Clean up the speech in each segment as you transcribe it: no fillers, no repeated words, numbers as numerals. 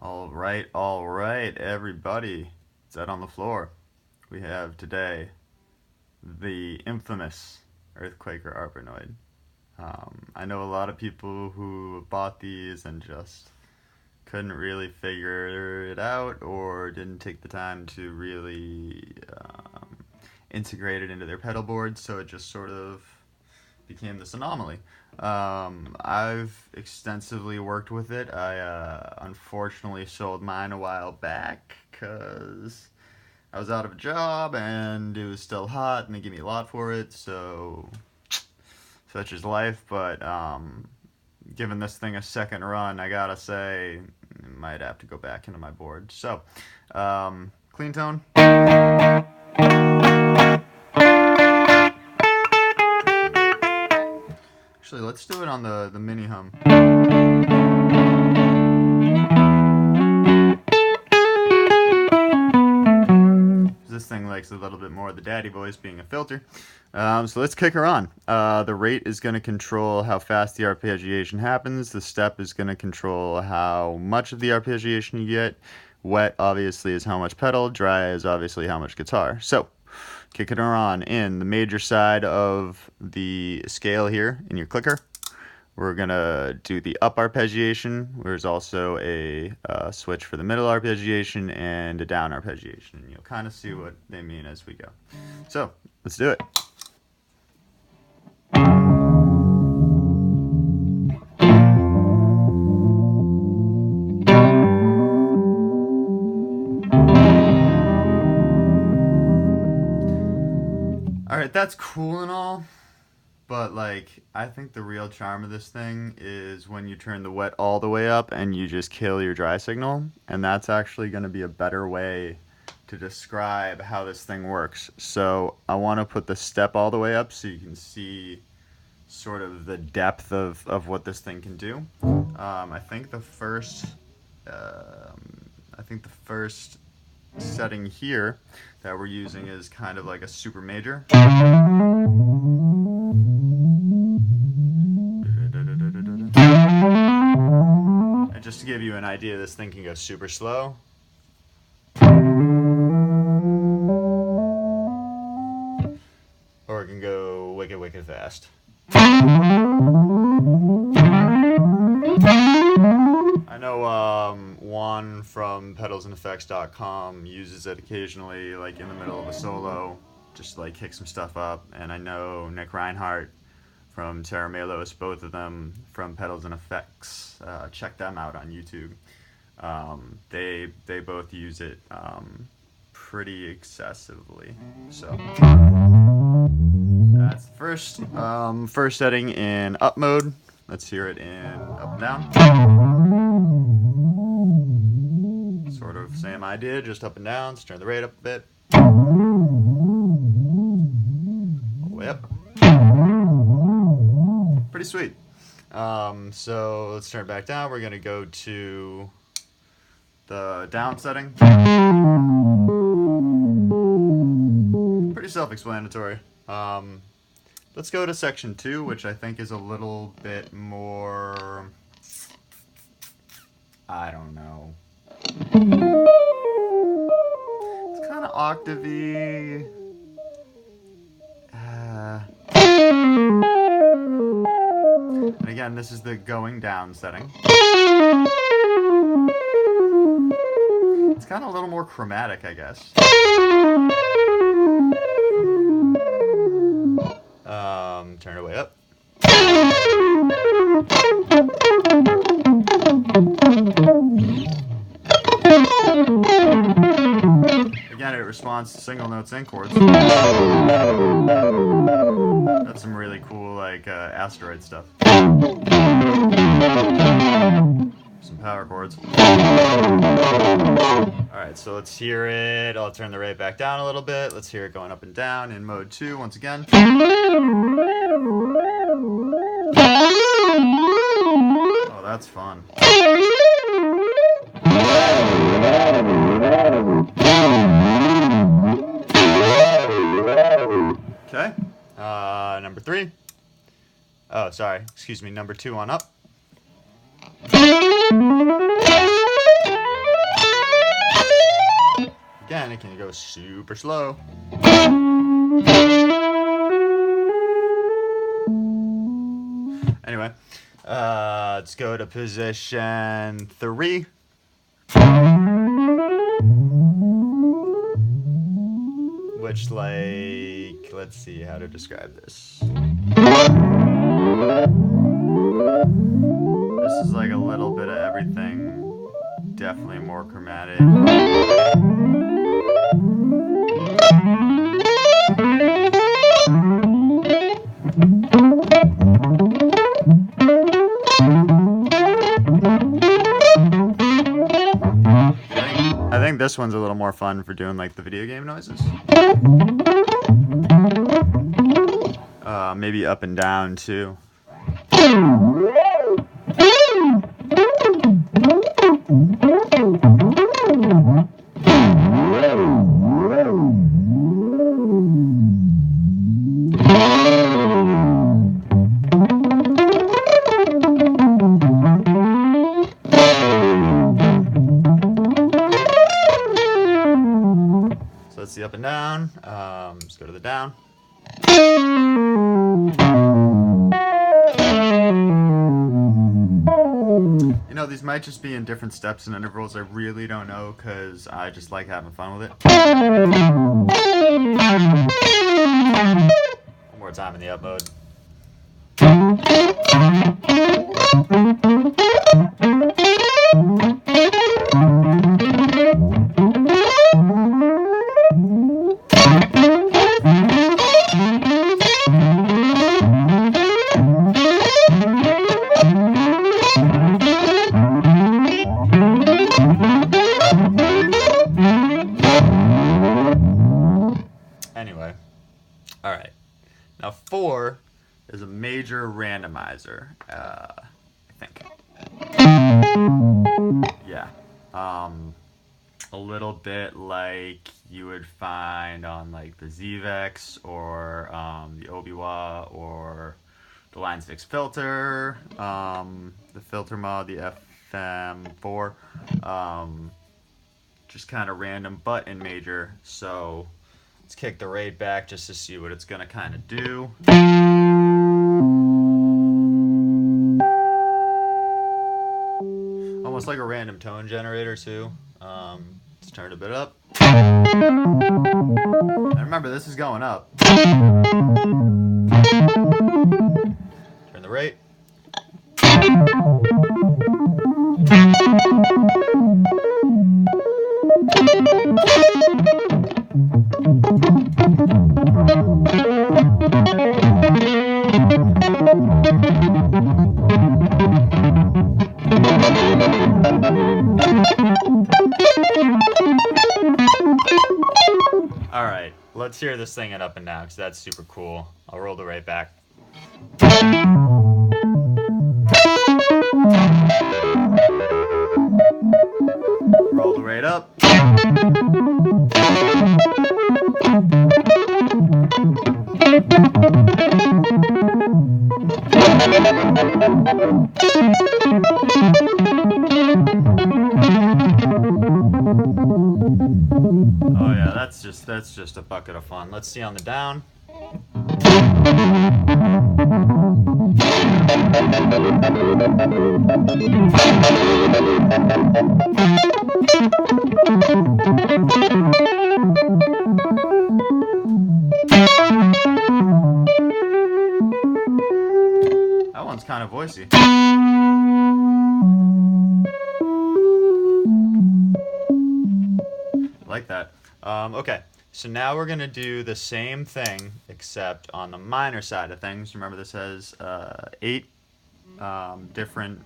All right, everybody. Set on the floor. We have today the infamous EarthQuaker Arpanoid. I know a lot of people who bought these and just couldn't really figure it out or didn't take the time to really integrate it into their pedal board, so it just sort of became this anomaly. I've extensively worked with it. I unfortunately sold mine a while back because I was out of a job and it was still hot and they gave me a lot for it, so such is life. But giving this thing a second run, I gotta say, I might have to go back into my board. So, clean tone. Actually, let's do it on the mini hum. This thing likes a little bit more of the daddy voice being a filter. So let's kick her on. The rate is going to control how fast the arpeggiation happens. The step is going to control how much of the arpeggiation you get. Wet, obviously, is how much pedal. Dry is obviously how much guitar. So, kicking her on in the major side of the scale here in your clicker. We're going to do the up arpeggiation. There's also a switch for the middle arpeggiation and a down arpeggiation. And you'll kind of see what they mean as we go. So, let's do it. Alright, that's cool and all. But, like, I think the real charm of this thing is when you turn the wet all the way up and you just kill your dry signal. And that's actually going to be a better way to describe how this thing works. So I want to put the step all the way up so you can see sort of the depth of what this thing can do. I think the first setting here that we're using is kind of like a super major. And just to give you an idea, this thing can go super slow. Or it can go wicked, wicked fast. I know Juan from pedalsandeffects.com uses it occasionally, like in the middle of a solo, just like kick some stuff up. And I know Nick Reinhardt from Terra Melos, both of them from Pedals and Effects. Check them out on YouTube. They both use it pretty excessively. So that's the first setting in up mode. Let's hear it in up and down. Sort of same idea, just up and down. Let's turn the rate up a bit. All the way up. Pretty sweet. So let's turn it back down. We're going to go to the down setting. Pretty self-explanatory. Let's go to section 2, which I think is a little bit more, I don't know. It's kind of octavey. And again, this is the going down setting. It's kind of a little more chromatic, I guess. Turn it way up. Again, it responds to single notes and chords. That's some really cool, like, asteroid stuff. Some power chords. Alright, so let's hear it. I'll turn the rate back down a little bit. Let's hear it going up and down in mode 2 once again. Oh, that's fun. Okay. Number 3. Oh, sorry. Excuse me. Number 2 on up. goes super slow. Anyway, let's go to position 3. Which, like, let's see how to describe this. This is like a little bit of everything. Definitely more chromatic. I think this one's a little more fun for doing like the video game noises. Maybe up and down too. So that's the up and down. Let's go to the down. You know, these might just be in different steps and intervals. I really don't know because I just like having fun with it. One more time in the up mode. Anyway, all right. Now 4 is a major randomizer, I think. Yeah. A little bit like you would find on like the ZVEX or the Obiwa or the Line 6 filter, the filter mod, the FM4, just kind of random but in major. So let's kick the rate back just to see what it's going to kind of do. Almost like a random tone generator too. Let's turn it a bit up. And remember, this is going up. Turn the rate. All right, let's hear this thing in up and down because that's super cool. I'll roll the rate back. Roll the rate up. Oh yeah, that's just a bucket of fun. Let's see on the down. That one's kind of voicey. Like that. Okay, so now we're gonna do the same thing except on the minor side of things. Remember, this has 8 different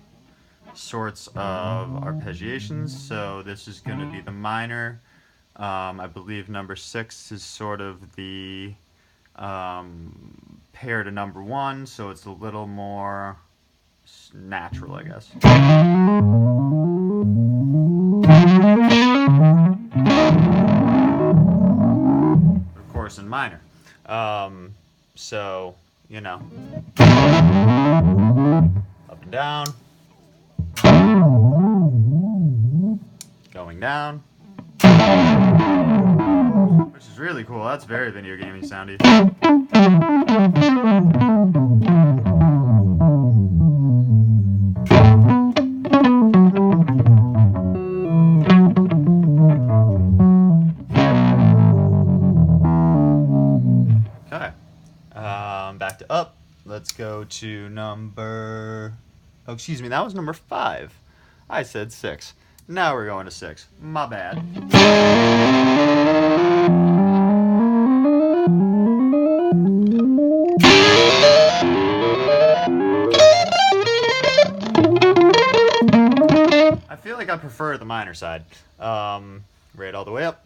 sorts of arpeggiations. So this is gonna be the minor. I believe number 6 is sort of the pair to number 1, so it's a little more natural, I guess. Of course, in minor. So, you know, up and down, going down, Which is really cool. That's very video gaming soundy. Okay. Back to up. Let's go to number... Oh, excuse me. That was number 5. I said 6. Now we're going to 6. My bad. I feel like I prefer the minor side. Right all the way up.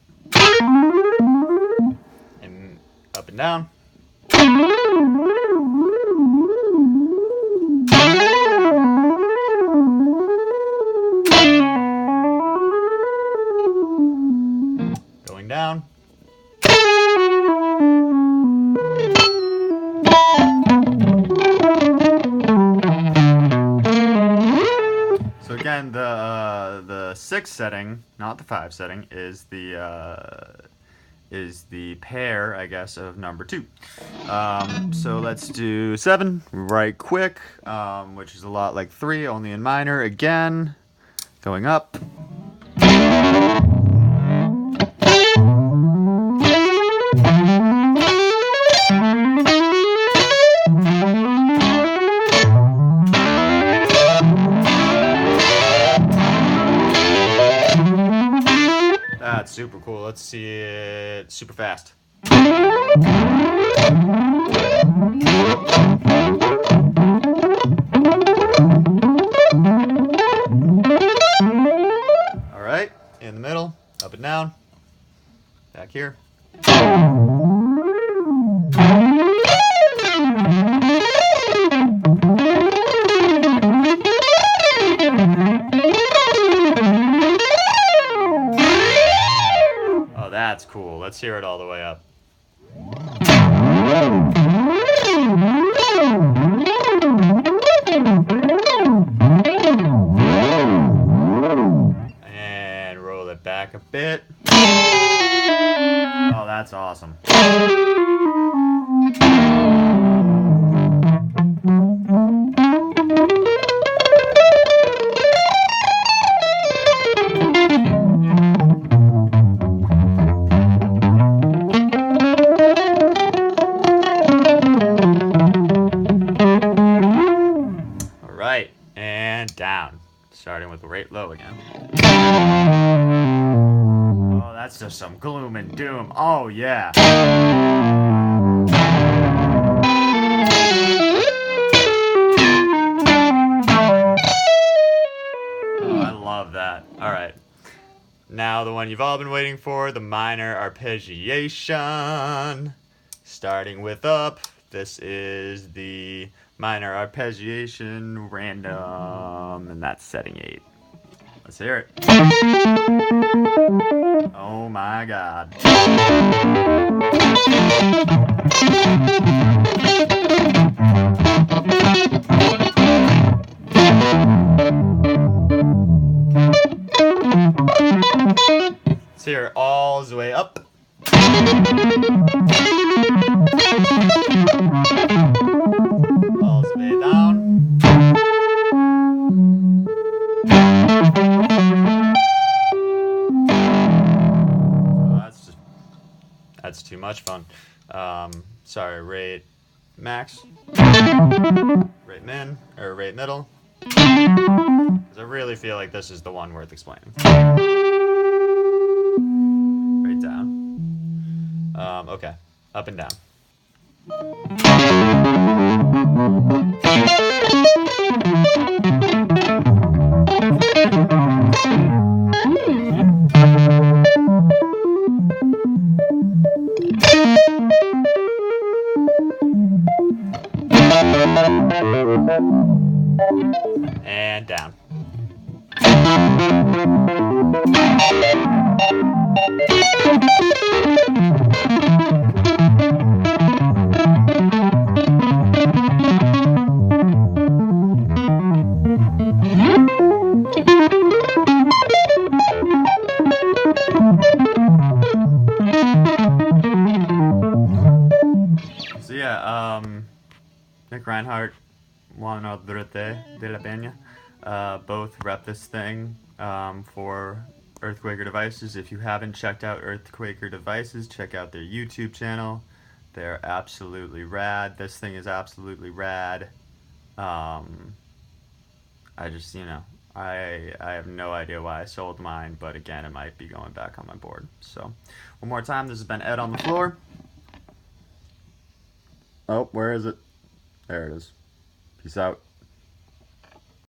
And up and down. Going down. So again, the 6 setting, not the 5 setting, is the pair, I guess, of number 2. So let's do 7 right quick, which is a lot like 3, only in minor. Again, going up. That's super cool. Let's see it super fast. All right, in the middle, up and down, back here. That's cool. Let's hear it all the way up. And roll it back a bit. Oh, that's awesome. And down, starting with right low again. Oh, that's just some gloom and doom. Oh, yeah. Oh, I love that. All right. Now the one you've all been waiting for, the minor arpeggiation. Starting with up. This is the minor arpeggiation random, and that's setting 8. Let's hear it. Oh my God. Let's hear it all the way up. All the way down. Oh, that's too much fun. Sorry, rate max, rate min, or rate middle. Because I really feel like this is the one worth explaining. Right down. Okay, up and down. And down. Nick Reinhardt, Juan Aldrete de la Peña, both rep this thing for EarthQuaker Devices. If you haven't checked out EarthQuaker Devices, check out their YouTube channel. They're absolutely rad. This thing is absolutely rad. I just, I have no idea why I sold mine, but again, it might be going back on my board. So, one more time, this has been Ed on the floor. Oh, where is it? There it is. Peace out.